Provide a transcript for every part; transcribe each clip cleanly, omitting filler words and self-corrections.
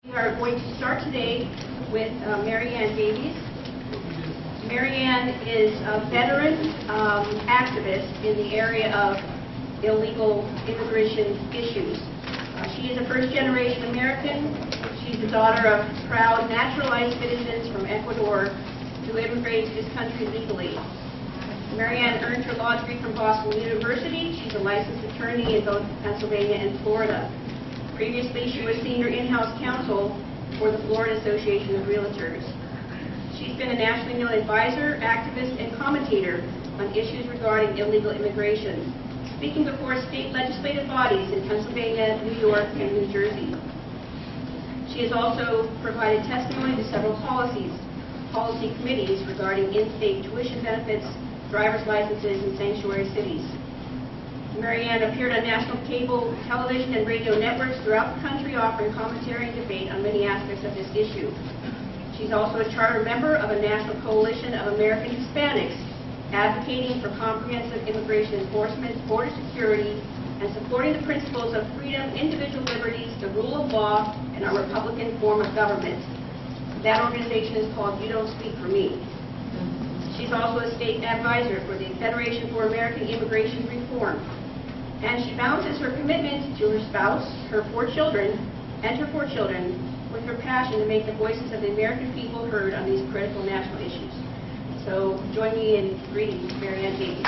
We are going to start today with Mary Ann Davies. Mary Ann is a veteran activist in the area of illegal immigration issues. She is a first-generation American. She's the daughter of proud naturalized citizens from Ecuador who immigrated to this country legally. Mary Ann earned her law degree from Boston University. She's a licensed attorney in both Pennsylvania and Florida. Previously, she was senior in-house counsel for the Florida Association of Realtors. She's been a nationally known advisor, activist, and commentator on issues regarding illegal immigration, speaking before state legislative bodies in Pennsylvania, New York, and New Jersey. She has also provided testimony to several policy committees regarding in-state tuition benefits, driver's licenses, and sanctuary cities. Mary Ann appeared on national cable, television, and radio networks throughout the country, offering commentary and debate on many aspects of this issue. She's also a charter member of a national coalition of American Hispanics, advocating for comprehensive immigration enforcement, border security, and supporting the principles of freedom, individual liberties, the rule of law, and our Republican form of government. That organization is called You Don't Speak for Me. She's also a state advisor for the Federation for American Immigration Reform. And she balances her commitment to her spouse, her four children, with her passion to make the voices of the American people heard on these critical national issues. So join me in greeting Mary Ann Davies.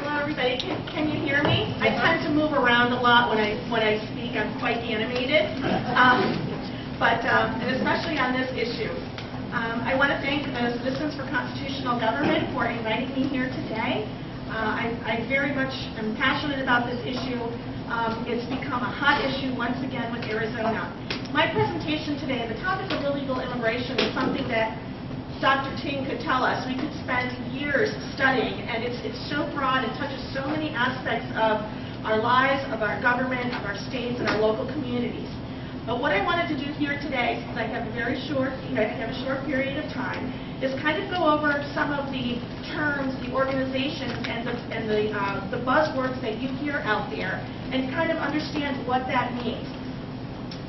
Hello, everybody. Can you hear me? I tend to move around a lot when I speak. I'm quite animated, and especially on this issue. I want to thank the Citizens for Constitutional Government for inviting me here today. I very much am passionate about this issue. It's become a hot issue once again with Arizona. My presentation today, the topic of illegal immigration, is something that Dr. Ting could tell us. We could spend years studying, and it's so broad and touches so many aspects of our lives, of our government, of our states, and our local communities. But what I wanted to do here today, since I have a short period of time, is kind of go over some of the terms, the organizations, and the buzzwords that you hear out there, and kind of understand what that means.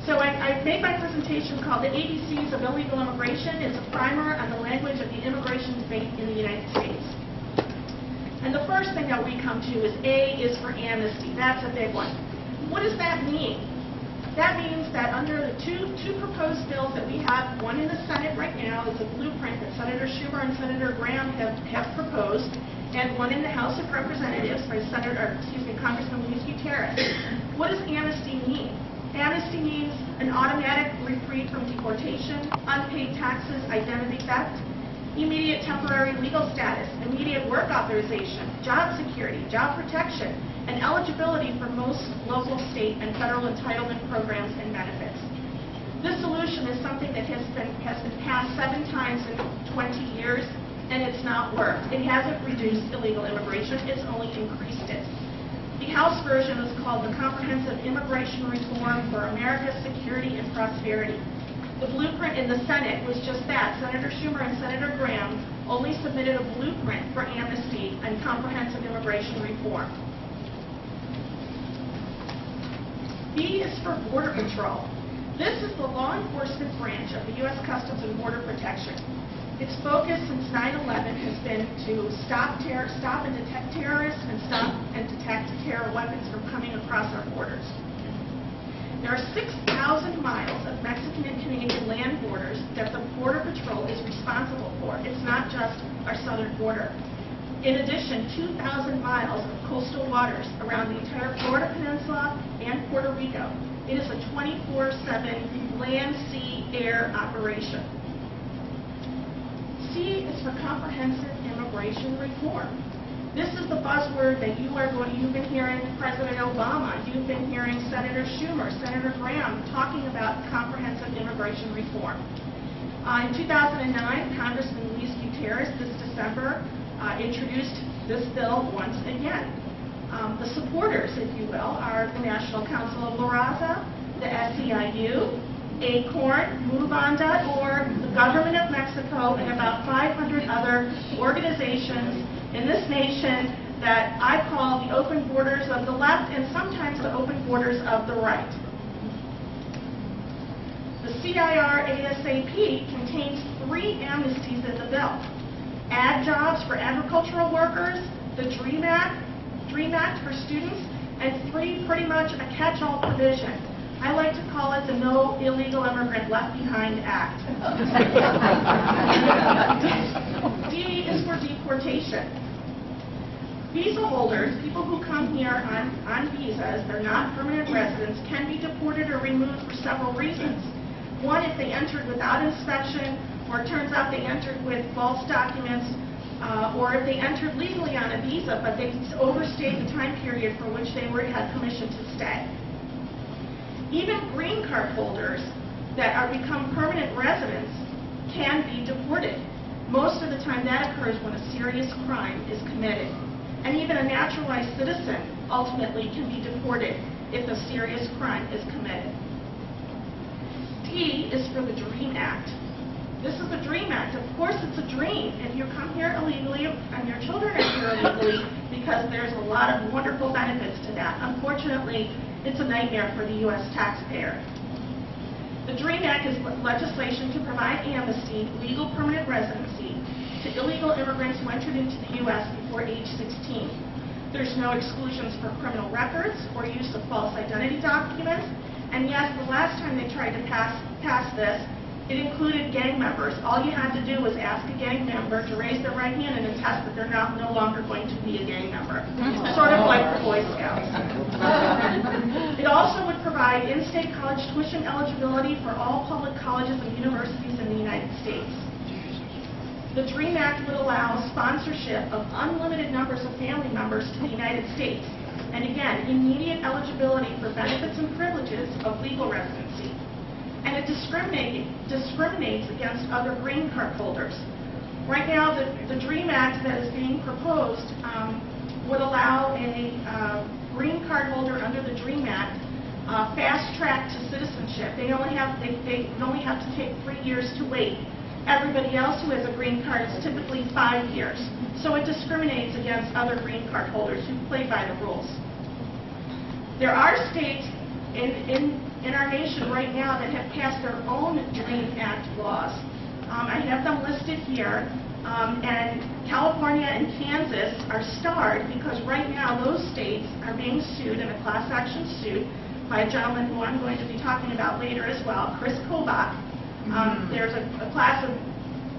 So I made my presentation called The ABCs of Illegal Immigration. It's a primer on the language of the immigration debate in the United States. And the first thing that we come to is A is for amnesty. That's a big one. What does that mean? That means that under the two proposed bills that we have, one in the Senate right now, it's a blueprint that Senator Schumer and Senator Graham have proposed, and one in the House of Representatives by Congressman Luis Gutierrez. What does amnesty mean? Amnesty means an automatic reprieve from deportation, unpaid taxes, identity theft, immediate temporary legal status, immediate work authorization, job security, job protection, and eligibility for most local, state, and federal entitlement programs and benefits. This solution is something that has been passed 7 times in 20 years, and it's not worked. It hasn't reduced illegal immigration, it's only increased it. The House version is called the Comprehensive Immigration Reform for America's Security and Prosperity. The blueprint in the Senate was just that. Senator Schumer and Senator Graham only submitted a blueprint for amnesty and comprehensive immigration reform. B is for Border Patrol. This is the law enforcement branch of the U.S. Customs and Border Protection. Its focus since 9/11 has been to stop and detect terrorists and stop and detect terror weapons from coming across our borders. There are 6,000 miles of Mexican and Canadian land borders that the Border Patrol is responsible for. It's not just our southern border. In addition, 2,000 miles of coastal waters around the entire Florida Peninsula and Puerto Rico. It is a 24/7 land, sea, air operation. C is for comprehensive immigration reform. This is the buzzword that you've been hearing President Obama, you've been hearing Senator Schumer, Senator Graham talking about comprehensive immigration reform. In 2009, Congressman Luis Gutierrez this December introduced this bill once again. The supporters, if you will, are the National Council of La Raza, the SEIU, ACORN, MoveOn.org, the Government of Mexico, and about 500 other organizations in this nation that I call the open borders of the left and sometimes the open borders of the right. The CIR ASAP contains 3 amnesties in the bill. Add jobs for agricultural workers, the DREAM Act for students, and 3 pretty much a catch-all provision. I like to call it the No Illegal Immigrant Left Behind Act. D is for deportation. Visa holders, people who come here on visas, they're not permanent residents, can be deported or removed for several reasons. One, if they entered without inspection, or it turns out they entered with false documents, or if they entered legally on a visa, but they overstayed the time period for which they had permission to stay. Even green card holders that become permanent residents can be deported. Most of the time that occurs when a serious crime is committed. And even a naturalized citizen ultimately can be deported if a serious crime is committed. D is for the DREAM Act. This is the DREAM Act. Of course, it's a dream if you come here illegally and your children are here illegally, because there's a lot of wonderful benefits to that. Unfortunately, it's a nightmare for the U.S. taxpayer. The DREAM Act is legislation to provide amnesty, legal permanent residency, to illegal immigrants who entered into the U.S. before age 16. There's no exclusions for criminal records or use of false identity documents. And yes, the last time they tried to pass this, it included gang members. All you had to do was ask a gang member to raise their right hand and attest that they're no longer going to be a gang member. Sort of like the Boy Scouts. It also would provide in-state college tuition eligibility for all public colleges and universities in the United States. The DREAM Act would allow sponsorship of unlimited numbers of family members to the United States. And again, immediate eligibility for benefits and privileges of legal residency. And it discriminates against other green card holders. Right now, the DREAM Act that is being proposed would allow a green card holder under the DREAM Act fast track to citizenship. They only have to take 3 years to wait. Everybody else who has a green card is typically 5 years. So it discriminates against other green card holders who play by the rules. There are states in our nation right now that have passed their own DREAM Act laws. I have them listed here, and California and Kansas are starred because right now those states are being sued in a class action suit by a gentleman who I'm going to be talking about later as well, Chris Kobach. There's a class of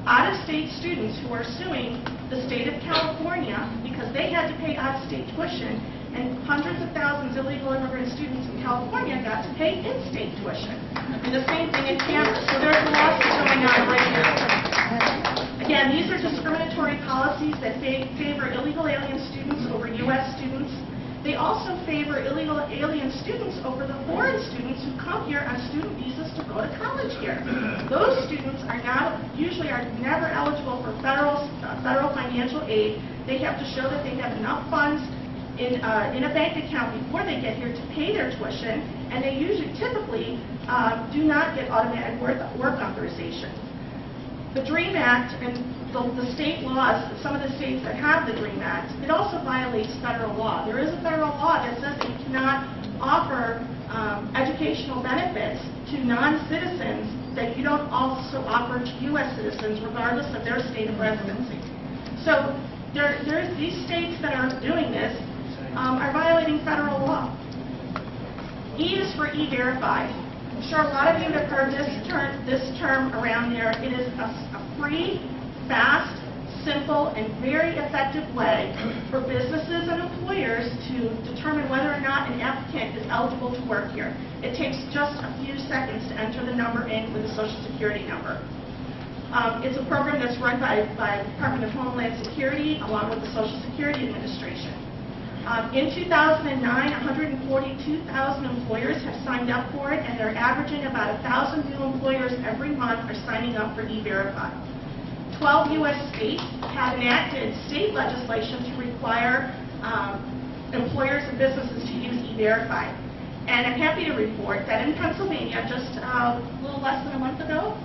out-of-state students who are suing the state of California because they had to pay out-of-state tuition, and hundreds of thousands of illegal immigrant students in California got to pay in-state tuition. And the same thing in Kansas. So there's a lawsuit going on right now. Again, these are discriminatory policies that favor illegal alien students over U.S. students. They also favor illegal alien students over the foreign students who come here on student visas to go to college here. Those students usually are never eligible for federal financial aid. They have to show that they have enough funds in a bank account before they get here to pay their tuition, and they typically do not get automatic work authorization. The DREAM Act and the state laws, some of the states that have the DREAM Act, it also violates federal law. There is a federal law that says that you cannot offer educational benefits to non-citizens that you don't also offer to U.S. citizens regardless of their state of residency. So there's these states that are doing this are violating federal law. E is for E-Verify. I'm sure a lot of you have heard this term around there. It is a free, fast, simple, and very effective way for businesses and employers to determine whether or not an applicant is eligible to work here. It takes just a few seconds to enter the number in for the Social Security number. It's a program that's run by the Department of Homeland Security along with the Social Security Administration. In 2009, 142,000 employers have signed up for it, and they're averaging about 1,000 new employers every month are signing up for E-Verify. 12 U.S. states have enacted state legislation to require employers and businesses to use E-Verify. And I'm happy to report that in Pennsylvania, just a little less than a month ago,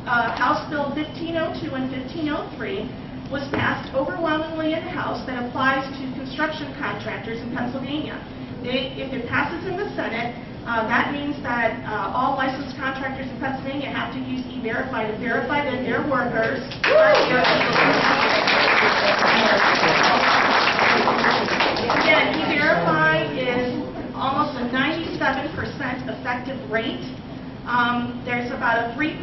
House Bill 1502 and 1503 was passed overwhelmingly in the House that applies to construction contractors in Pennsylvania. If it passes in the Senate, that means that all licensed contractors in Pennsylvania have to use E-Verify to verify that their workers are here. Again, E-Verify is almost a 97% effective rate. There's about a 3%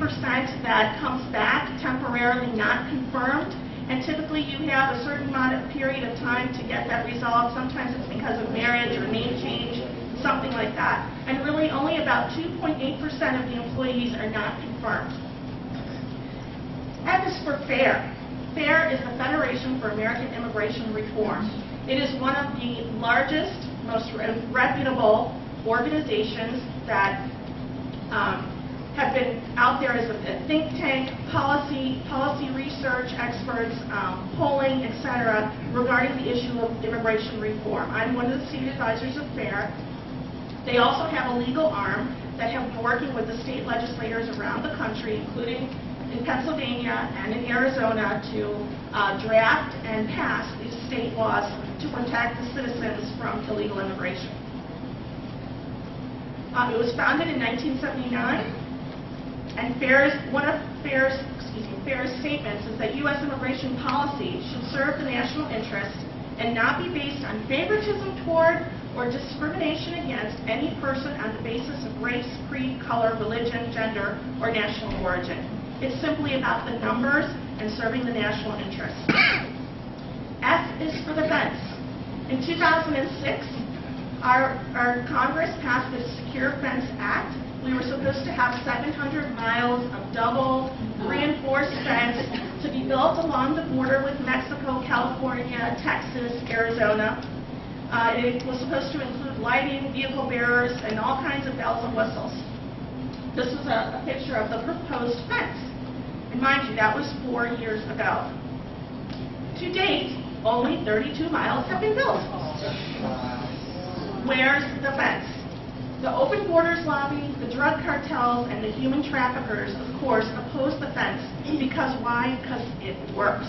that comes back temporarily not confirmed, and typically you have a certain period of time to get that resolved. Sometimes it's because of marriage or name change, something like that. And really only about 2.8% of the employees are not confirmed. F is for FAIR. FAIR is the Federation for American Immigration Reform. It is one of the largest, most reputable organizations that have been out there as a think tank, policy research experts, polling, etc., regarding the issue of immigration reform. I'm one of the state advisors of FAIR. They also have a legal arm that have been working with the state legislators around the country, including in Pennsylvania and in Arizona, to draft and pass these state laws to protect the citizens from illegal immigration. It was founded in 1979, and one of FAIR's statements is that U.S. immigration policy should serve the national interest and not be based on favoritism toward or discrimination against any person on the basis of race, creed, color, religion, gender, or national origin. It's simply about the numbers and serving the national interest. S is for the fence. In 2006, our Congress passed the Secure Fence Act. We were supposed to have 700 miles of double reinforced fence to be built along the border with Mexico, California, Texas, Arizona. It was supposed to include lighting, vehicle bearers, and all kinds of bells and whistles. This was a picture of the proposed fence. And mind you, that was 4 years ago. To date, only 32 miles have been built. Where's the fence? The Open Borders Lobby, the drug cartels, and the human traffickers, of course, oppose the fence. Because why? Because it works.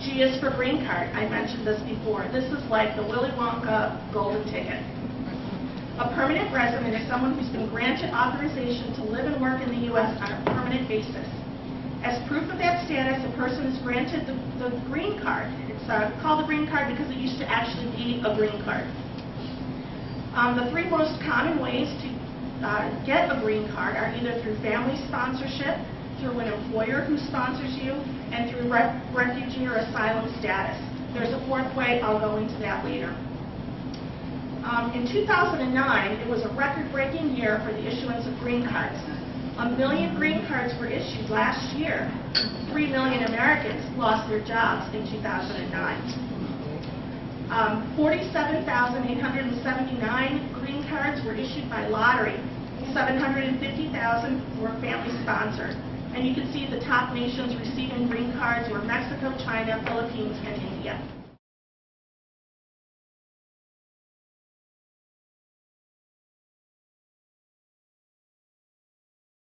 G is for green card. I mentioned this before. This is like the Willy Wonka golden ticket. A permanent resident is someone who's been granted authorization to live and work in the U.S. on a permanent basis. As proof of that status, a person is granted the green card. It's called a green card because it used to actually be a green card. The 3 most common ways to get a green card are either through family sponsorship, through an employer who sponsors you, and through refugee or asylum status. There's a 4th way. I'll go into that later. In 2009, it was a record-breaking year for the issuance of green cards. 1 million green cards were issued last year. 3 million Americans lost their jobs in 2009. 47,879 green cards were issued by lottery. 750,000 were family-sponsored. And you can see the top nations receiving green cards were Mexico, China, Philippines, and India.